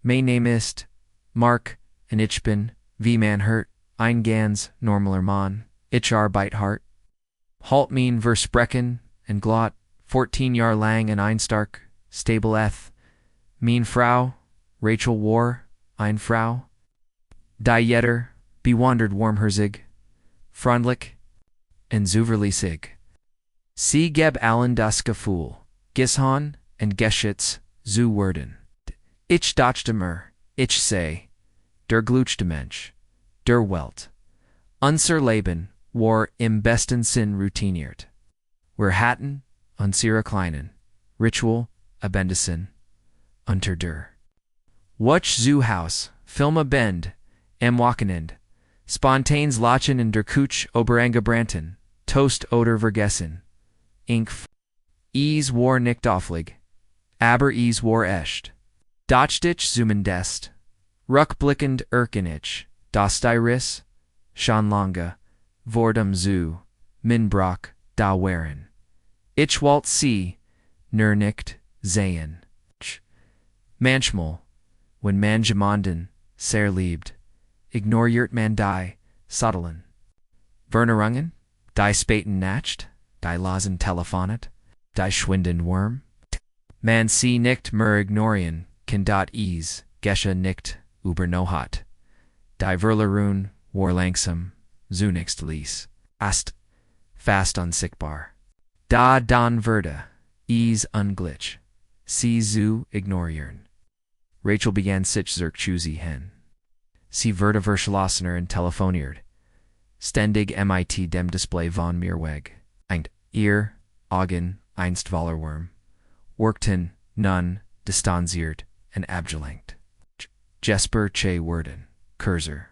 Mein Name ist Mark, and ich bin, wie man hört, ein ganz normaler Mann. Ich arbeite hart. Halt mein Versprechen and glot, 14 Jahr lang en ein stark, stable Mein Frau, Rachel war, ein Frau. Die Jetter, bewandert warmherzig, freundlich, en zuverlässig. Sie geb allen das Gefühl, Gishan and Geschütz zu werden. Ich dachte mir, ich sei, der glückste Mensch, der Welt. Unser Leben war im besten Sinn routiniert. Wir hatten, unsere kleinen, Ritual, Abendesen, unter der Watch zu Haus, Filme Bend, am Wochenend, Spontanes Lachen in der Küche Oberangebranten, Toast oder vergessen, Es war nicht auflig, aber es war echt. Dachstich zumindest, rückblickend erkenich, das die Riss, schon lange, vordem zu, min brach, da waren. Ich wollte sie, nur nicht, sehen. Manchmal, wenn man jemanden, sehr liebt, ignoriert man die, Satteln. Vernerungen, die späten Nacht, die losen Telefonet, die schwinden Wurm. Man sie nicht mehr ignorieren, kann dot ease, gesche nicht, übernohat. Die Verlerun, war langsam, zunächst ließ, fast unsichtbar. Da dann würde, es unglitch, sie zu ignorieren. Rachel began sich choosy hen. Sie wurde verschlossener und telefoniert. Ständig mit dem Display von mir weg. Ihr Augen, einst Wallerwurm, workten, nun, distanziert, und abgelenkt. Jesper che worden, Cursor.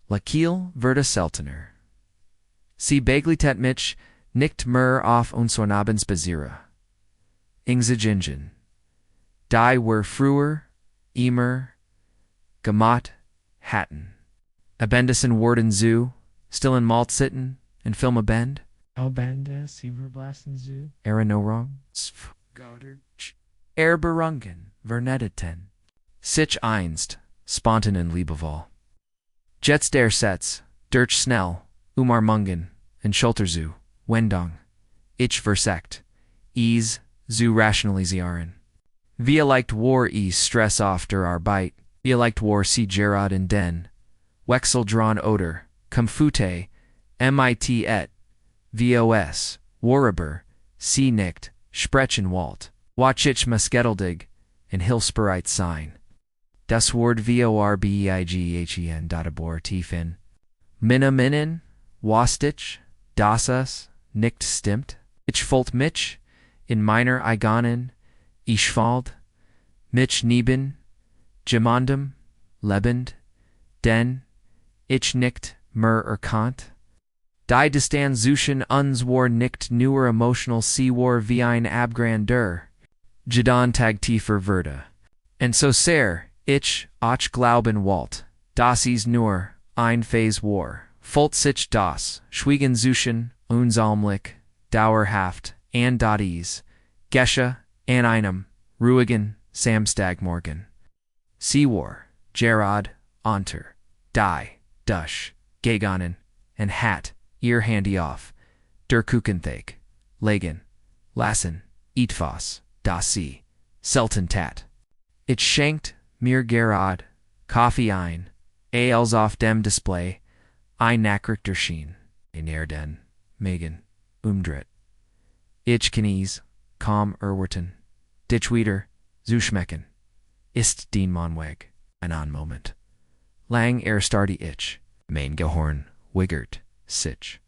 Lakiel wurde seltener. Sie beglitet mich, nicht mehr auf unseren Abendsbasiere. Ingzigingen. Die were früher, immer, gemacht, hatten. Abendesen worden zu, still in Malt sitten, and Filme Bend. Albende, sie verblassen zu. Erinnerung, Goddard. Erberungen, vernedeten. Sich einst, spontanen Liebeval. Jets der Sets, durch Snell, Mungen, and Schulterzu, Wendong. Ich versekt, es, zu rationalisieren. Wir leicht war Stress auf der Arbeit, wir leicht war sie Gerard in den, Wechsel dran oder, Comfute, mit et, vos, Warber, sie nicht, sprechen Walt, watchich musketeldig, in Hilfsbereit sein. Das Wort vorbeigen databor tiefen. Minnen, wastich, das nicht stimmt. Ich folgt mich, in meiner eigenen, ich fald, mich neben, jemandem, lebend, denn, ich nicht mehr erkannt. Die Distanzution uns war nicht nur emotional, sie war wie ein Abgrund Jadon tag tiefer würde. Und so sehr, ich, auch glauben wollt, dass es nur ein Phase war, folgt sich das, Schwiegenzuchen, unsalmlich, dauerhaft, and dot es, Gesche, an einem, ruhigen, Samstagmorgen. Sie war, Gerard, unter, die, Dusch, gegangen, and hat, ihr Handy auf, der Kuchenthek, legen, lassen, etwas, das sie, selten tat. Ich schenkt, mir Gerard, Kaffee ein, als auf dem Display, ein Nachricht erschien, in den, Megan, umdreht. Ich knies, kaum erwarten, dich wieder, zu schmecken, ist den Mann weg, ein Moment. Lang starte ich, mein Gehorn, wiggert, sich.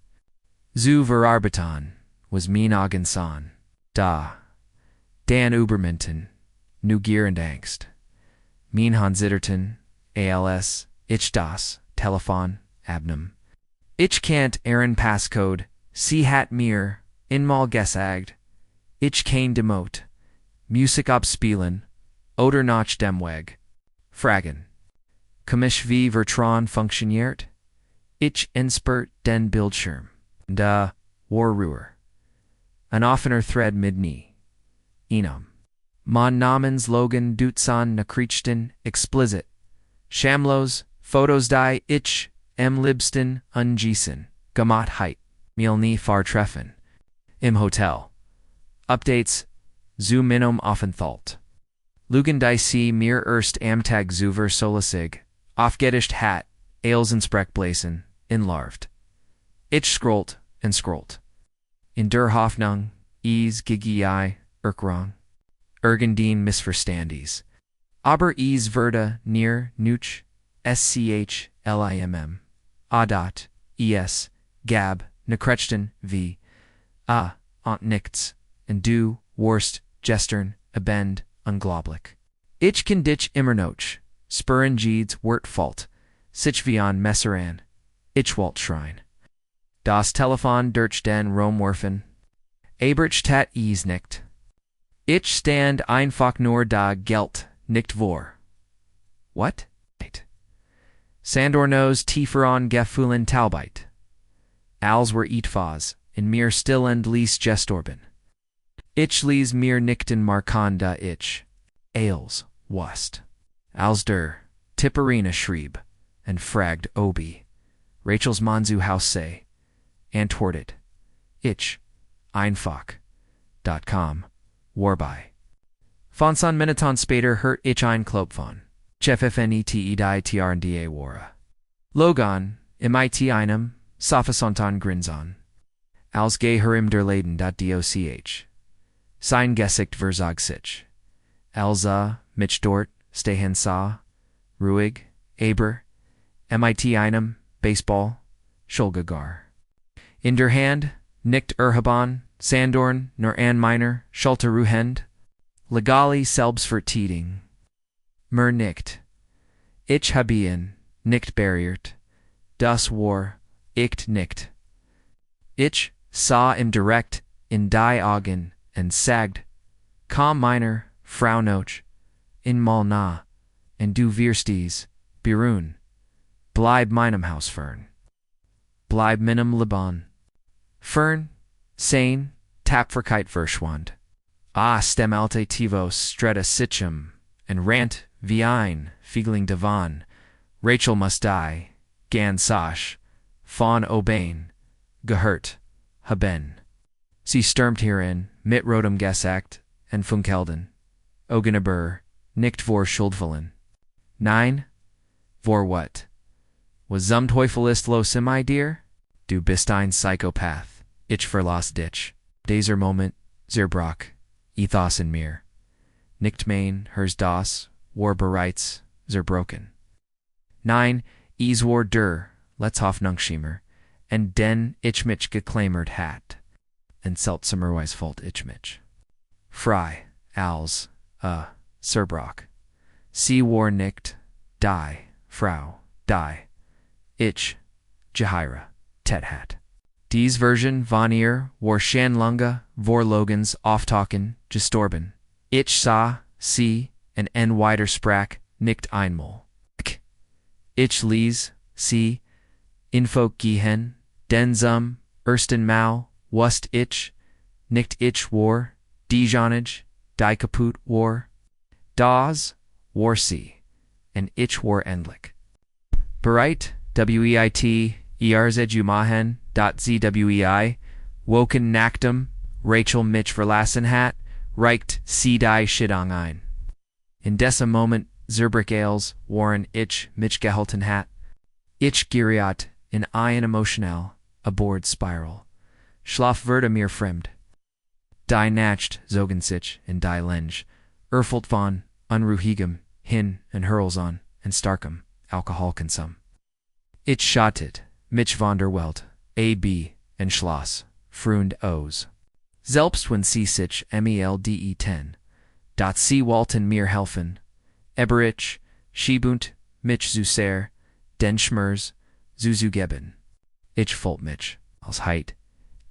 Zu verarbeiten, was mein Augensan, da, Dan Uberminton, nu Gier und Angst. Mein Hansitterten, als, ich das, Telefon, abnem. Ich kannt Ehren Passcode, sie hat mir, inmal gesagt, ich kein demot, Musik abspielen, oder nach dem Weg. Fragen. Komisch wie Vertron funktioniert? Ich inspert den Bildschirm. Da, war Ruhr. Ein offener Thread mit nie. Enum. Mon namens Logan Dutsan Nakrichten explicit. Shamlos, Photos die ich, Liebsten ungießen, Gamat heit, Miel nie far treffen. Im Hotel. Updates, zu minom Aufenthalt. Lugan die sie mir erst am Tag zuver solasig, aufgetischt hat, Eilsensprech blasen, inlarvt. Ich scrollt and scrollt. In der Hoffnung, gigi Erkrong. Irgendein Missverstandies. Aber werde near nuch, schlimm. Adat, gab, nekrechten, v. Und nichts, and du, worst, gestern, abend, unglaublich. Ich kann dich immer noch, spüren jedes Wort fault, sich wie an Messeran, ich wollt schreien. Das Telefon durch den Romwerfen. Abrich tat nicht. Ich stand einfach nur da Geld, nicht vor. What? Sandornos tieferon gefühlen taubheit. Als were etwas, in mir stillend lies gestorben. Ich lies mir nichten markan da ich. Ails, wust. Als der, Tipperina schrieb, and fragd obi. Rachel's Manzu Haus say, antwortet. Ich, einfach.com, warbei. Fonson Miniton später hört ich ein Klopfon. Cheffnete die trnda wara. Logan, mit einem, Sophisonton grinson. Als geherim der Leden .doch. Sein Gesicht verzog sich. Elsa, mich dort, stehen sah, ruhig, aber, mit einem, Baseball, Schulgegar. In der Hand, nicht erhaben, Sandorn, nur an meiner, Schulter ruhend, legali selbstverteidigung. Mer nicht. Ich habe ihn, nicht barriert. Das war, ich nicht. Ich sah ihm direkt in die Augen und sagd, komm meiner, Frau noch, in mal nah, und du wirst dies, beruhen. Bleib meinem Haus fern. Bleib meinem Liban. Fern, sein, Tapferkeit verschwand. Stem altativo stretta sitchem, and rant, wie ein, Fiegling Divan, Rachel must die, Gan Sash, Fawn Obain, gehört, haben. Sie stürmt hierin, mit rotem Gesagt, and Funkelden, Ogeneber, nicht vor Schuldvollen. Nein? Vor what? Was zum Teufel ist los in dir? Du bist ein Psychopath, ich verlass dich. Dieser Moment, zerbrach, ethos in mir. Nicht mein, hers das, war bereits, zerbrochen. Nein, war der, let's Hoffnungsschimmer, and den ich mich geklammert hat, and seltsamerweise fault ich mich. Frei, als, zerbrach. Sie war nicht, die, Frau, die. Ich, Jahira, hat. Dies Version von ihr war Schanlange, vor Logans auftaken, gestorben. Ich sah, sie, und en Widersprach, nicht einmal. Ich ließ, sie, info gehen, denn zum ersten Mal, wust ich, nicht ich war, diejenigen, die kaputt war. Das, war sie, und ich war endlich. Bereit, weit, zwei, woken nacktem, Rachel mich verlassen hat, reicht sie die Schiddung ein. In diesem Moment, zerbrach als, waren ich mich gehalten hat. Ich geriet in ein emotional, abord Spiral. Schlaf wurde mir fremd. Die Nacht zogen sich in die Lenge, erfüllt von unruhigem, hin und hurlsam, und starkem, Alkoholkonsum. Ich schottet, mich von der Welt, ab, und schloss, fründ aus. Selbst wenn sie sich melden, dat sie wollten mir helfen, aber ich, schiebund, mich zu sehr, den Schmerz, zu geben. Ich fühlt mich, als heit,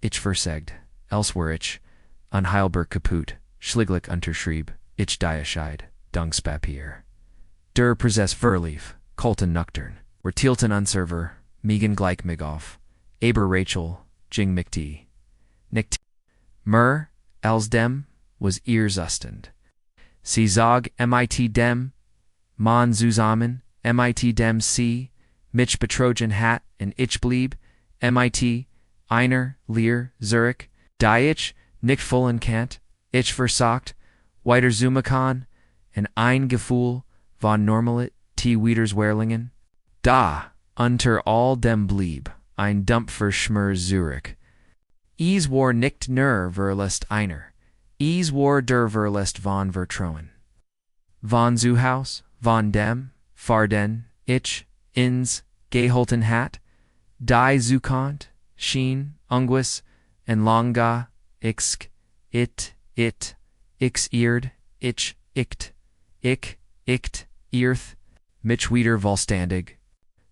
ich versagd, als wär ich, unheilbar kaputt, schlieglich unterschrieb, ich diescheid, Dungspapier. Der Prozess verlief, Colton nüchtern, were Tielten unserver, Megan gleich mig auf, aber Rachel, Jing McD. Nicht mer, als dem, was ihr zustend. Sie Zog mit dem Mann zusammen, mit dem Sie mich betrogen hat und ich blieb, mit einer Leer Zurich, die ich nicht vollen Kant, ich versagt, weiter Zumakan, en ein Gefühl von Normalit, Wiederswerlingen. Da, unter all dem blieb, ein Dumpfer Schmür Zurich. Es war nicht nur verlust einer, es war der Verlust von Vertrauen. Von Zuhaus, von dem, Farden, ich, ins, geholten hat, die Zukunft, schien, ungewiss, en langa, ich, ihrd, ich, irth, mich wieder vollständig.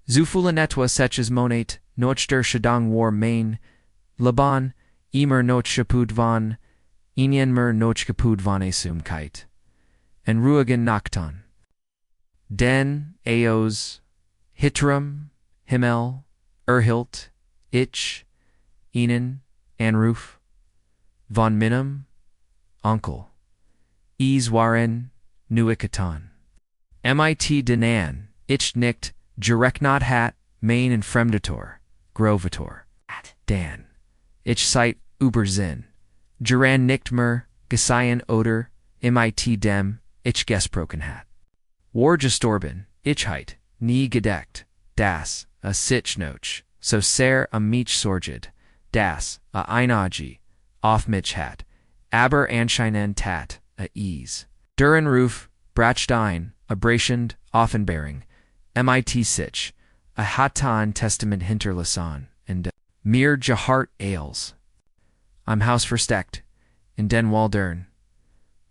Zufühlen etwa seches Monat, noch der Schadang war mein, Laban, immer noch kaputt von, ihnen mer noch kaputt von Esumkeit. En ruhigen Nachtan. Den, Eos, Hitrum, Himmel, Erhilt, ich, ihnen, Anruf, von Minnem, Onkel. Es waren, Nuikatan. Mit denan, ich nicht, gereknat hat, mein en Fremdator, Grovator. Dan. Ich seit Übersinn. Geran nicht mehr, Geseien oder, mit dem, ich gesprochen hat. War gestorben, ich heit, nie gedeckt, das, a Sitchnoch, so sehr a mich sorged, das, a einaji, auf mich hat, aber anscheinend tat, a ease. Duren Ruf, Brachstein, a Brachend, Offenbearing, mit sich, a Hatan Testament hinterlassen, and mir Jahart Ales. I'm Haus versteckt, in den Waldern,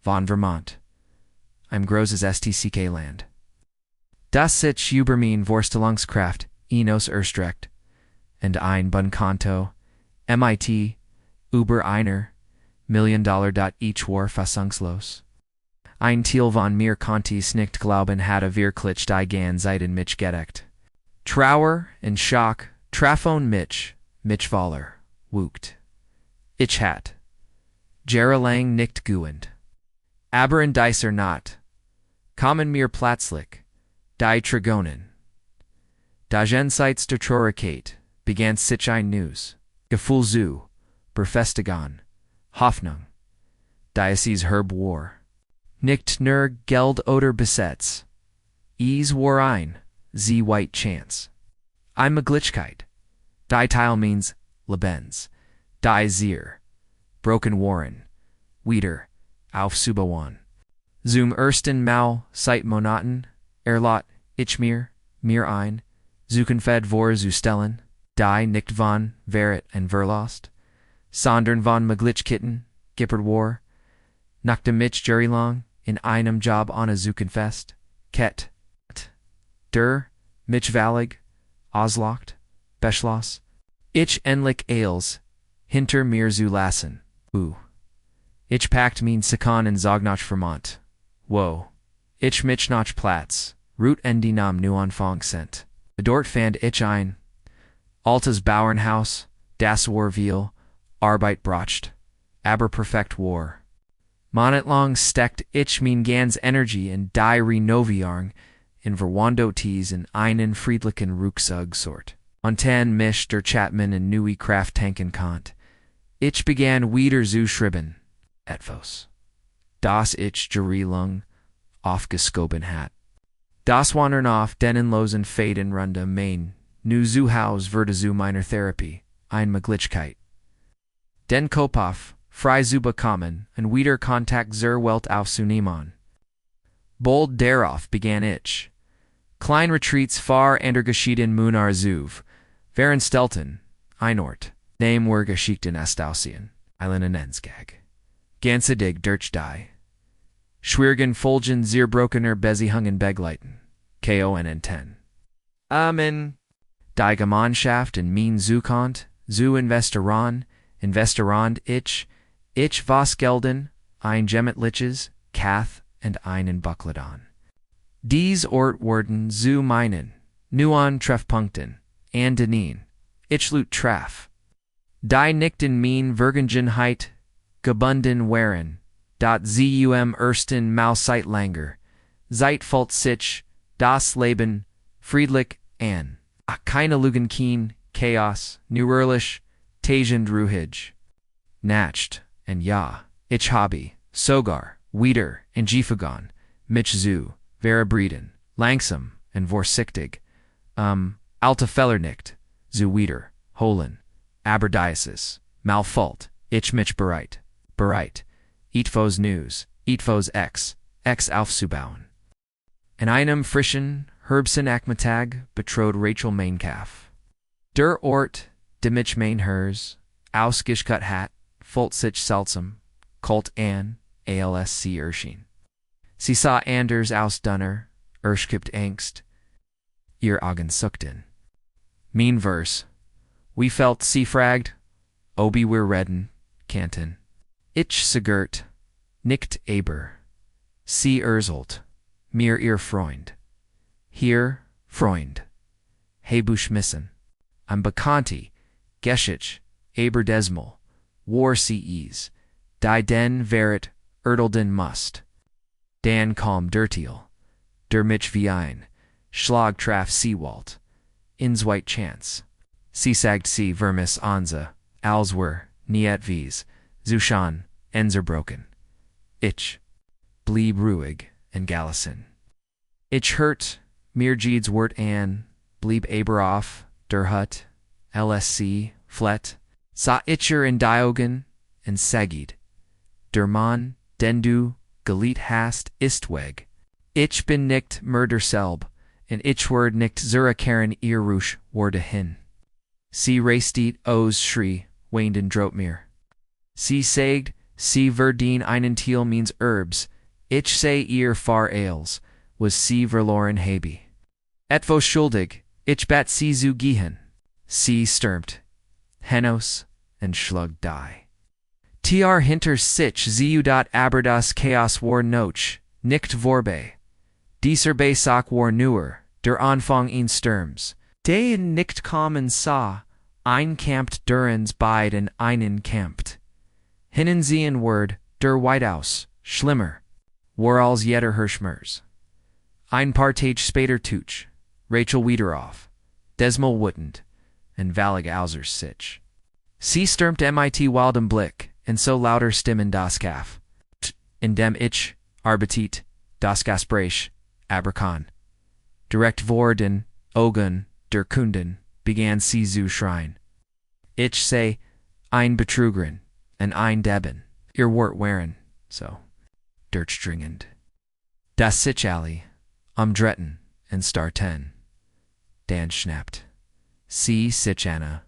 von Vermont. I'm Großes STCK Land. Das sich über mein Vorstellungskraft, Enos erstreckt, and ein Bunkanto, mit, über einer, $1,000,000 ich war fassungslos. Ein Teil von mir konnte nicht glauben hatte wirklich die ganze Zeit in mich gedeckt. Trauer und Schock trafen mich voller, wucht. Ich hat. Jahrelang nicht geübt. Aber in dieser Nacht kamen mir plötzlich die Trigonen. Da jenseits der Traurigkeit begann sich ein News, Gefühl zu, Befestigung, Hoffnung, die es herb war. Nicht nur Geld oder Besitz. Es war ein, sie white chance. Eine Möglichkeit. Die Teil means Lebens. Die Zier. Broken Warren. Wieder. Aufzubauen. Zum ersten Mal seit Monaten. Erlot. Ich mir ein. Zukunfed vor zu stellen. Die nicht von Verret und Verlust. Sondern von Möglichkeiten. Gippert war. Nach dem mich jahrelang in einem Job ohne Zukunft. Ket. Der. Mich vallig. Auslocht. Beschloss. Ich endlich Ales. Hinter mir zu lassen. Ich packt mein Sakon in Zognach Vermont. Wo. Ich mich nach Platz. Root en die Nam nu Anfang sent. Dort fand ich ein. Altes Bauernhaus. Das war viel. Arbeit bracht. Aber perfekt war. Monatlang steckt ich mein ganz Energie in die Renoviarung in Verwandotes in einen friedlichen Rucksack sort. Ontan mich der Chapman in neue Kraft tanken konnte. Ich begann wieder zu schreiben. Etwas. Das ich jahrelang aufgeschoben hat. Das wandern auf denen losen Faden runde mein. Nu zu Haus wurde zu meiner Therapie. Ein Möglichkeit. Den Kopf. Frei zu bekommen, und wieder Kontakt zur Welt aufzunehmen. Bold darauf begann ich. Klein Retreats far ender geschieden Munar Zuv, während Stelten, ein Ort, name were Geschichten Astausien, Eilen en Ensgag. Ganze dig durch die. Schwiergen Folgen zerbrokener Besihungen Begleiten, KONN10. Amen. Die Gemeinschaft in mein Zukunft, zu Investerand ich was gelden, ein Gemetliches, Kath und einen Buckledon. Dies Ort worden zu meinen, nuan Treffpunkten, and denien, ich lut Treff. Die nicht in mein Vergengenheit, gebunden waren, zum ersten Mal seit langer Zeit fällt sich das Leben friedlich an. Keine Lügen kein Chaos, neuerlich, tausend ruhig. Nacht, and ja, ich habe, sogar, wieder, en gefunden, mich zu verabredeten, langsam, en vorsichtig, alte Fehler nicht, zu wieder, holen, aber dieses, mal fällt, ich mich bereit, etwas News, etwas ex aufzubauen. In einem frischen, Herbstnachmittag betrot Rachel mein Kaff. Der Ort, de mich mein Hers, ausgeschcut hat, fällt sich seltsam, kalt an, alsc erschien. Sie sah anders aus dunner, erschkippt Angst, ihr Augen suckten. Mein Vers, wie felt sie fragt, obi wir reden, kanten. Ich sagert, nicht aber, sie erzählt, mir ihr Freund. Hier, Freund, hebusch missen. Am Bekannti, Geschich, aber desmal, war sie es, die den Wert erdelden must. Dan kalm dertiel, der mich wie ein, Schlag traf sie walt, ins white chance. Sie sagt sie vermis anza, als were, niet wies, Zushan, enzerbroken. Ich blieb ruhig en gelassen. Ich hört, mir jeeds wort an, blieb aber auf, der Hut, lsc, flet, sah itcher in Diogen, en sagid. Der Mann, den du, geliet hast, ist weg. Ich bin nicht murder selb, en ich word nicht zurückkehren ihr rusch wurde hin. Sie restet aus schrie, weinden drot mir. Sie sagt, sie verdien einen Teil means herbs, ich say ihr far ales, was sie verloren habe. Etwas schuldig, ich bat sie zu gehen. Sie stürmt, Henos, en schlug die. Tr hinter sich zu aber das Chaos war noch, nicht vorbei. Dieser Besak war nur, der Anfang in Sturms. Den nicht kommen sah, ein Kampt durens beiden einen Kampt. Hinnen sehen word, der Whitehouse, schlimmer, war als jeder Hirschmers. Ein paar Tage später tuch, Rachel wieder auf, desmal wutend, en valig ausers sich. Sie stürmt mit wildem Blick, en so lauter Stimmen das Kaff. In dem ich, Arbitit, das Gasprech, Aberkan. Direkt vor den Augen der Kunden begann sie zu schreien. Ich say, ein Betrügerin, en ein Deben, ihr Wort waren, so, dringend. Das sich alle, dretten, en starten. Dan schnapped. Sie sich Anna,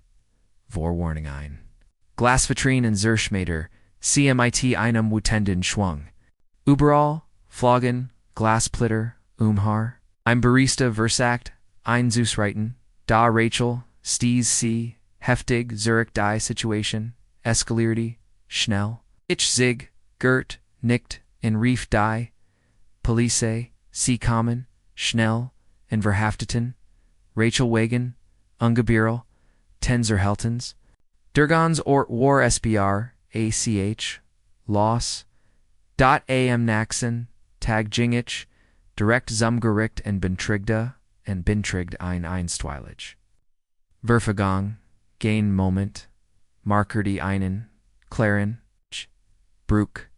Vorwarning ein. Glasvitrine en Zerschmader, CMIT einem Wutenden schwung. Überall, Floggen, Glasplitter, Haar. Ein Barista versagt, ein Zusreiten, da Rachel, Stees sie, heftig Zurich die Situation, eskalierte, schnell. Ich zig, Gert, nickt, en rief die, Police, sie kommen, schnell, en verhafteten, Rachel Wagen, ungebierl, Tenserheltens, Durgans Ort war SBR, ACH, Loss, am Naxen, Tag Jingich, direkt zumgericht en bintrigd ein einstweilig. Verfagang, gain moment, marker die einen, Claren, Brook,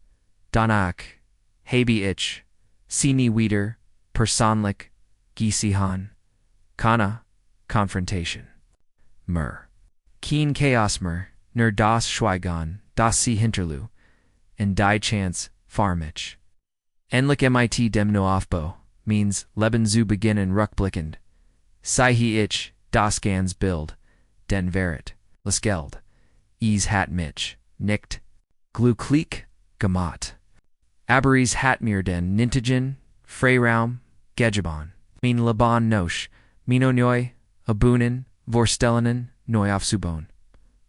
Danach, habe ich, sie nie wieder, personlich, Gisihan, Kana, Confrontation. Keen Chaos nur das Schweigen, das sie hinterlu, en die Chance, farmich. Endlich mit dem Aufbau, means Leben zu beginnen rückblickend. Sei ich, das ganz Bild, den Wert, das Geld, hat mich, nicht, glücklich, gemacht. Aber hat mir den Nintigen, Freiraum, gegeben. Mein Leben noch, mino neu, abunen, vorstellungen, neu aufzubauen.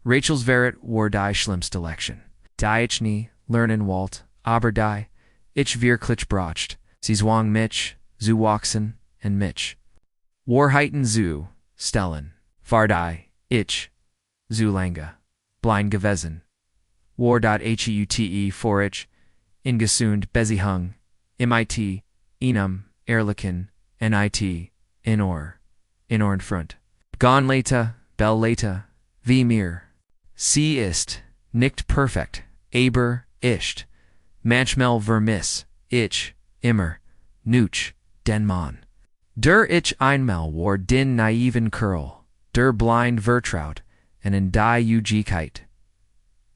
Rachels Wert war die schlimmste Lektion. Die ich nie, lernen wollt, aber die, ich wirklich bracht, sie zwang mich, zu wachsen, en mich. Wahrheiten zu stellen, war die, ich, zu lange, blind gewesen. War.heute vor ich, ingesund, bezihung, mit, ihrem, ehrlichen, nit, in front. Gone leta, bell leta, wie mir. Sie ist, nicht perfekt, aber, ist. Manchmal vermiss, ich, immer, nuch, den Mann. Der ich einmal war den naiven Kerl, der blind vertraut, en in die Ugkeit.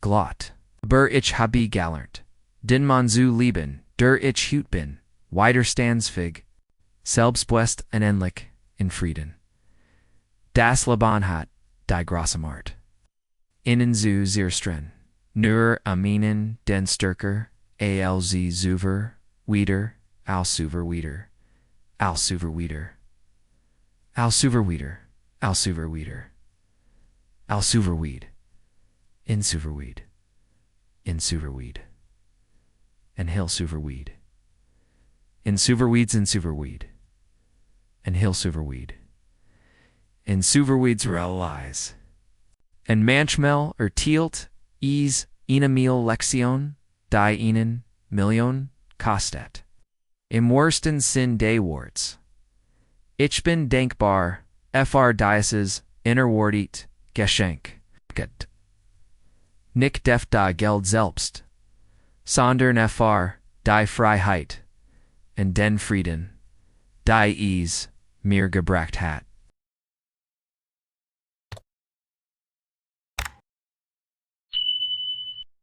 Glot. Aber ich habe galernt. Den Mann zu lieben, der ich hut bin, widerstandsfähig, selbstbewusst en ähnlich, in Frieden. Das Leben hat, die große Macht. Innen zu zerstreuen, nur aminen den Stärker, alz zuver, wieder, alsuver wieder, alsuver wieder, alsuver wieder, alsuver wieder, alsuverweed, insuverweed, insuverweed, and hillsuverweed, insuverweeds insuverweed, and hillsuverweed, insuverweeds realize. En manchmal tielt, is, mil lexion, die ihnen, million, kostet. Im worsten Sinn des Worts. Ich bin denkbar, fr dieses, innerwortet, Geschenk. Nicht def da Geld selbst, sondern fr, die Freiheit, en den Frieden, die is, mir gebracht hat.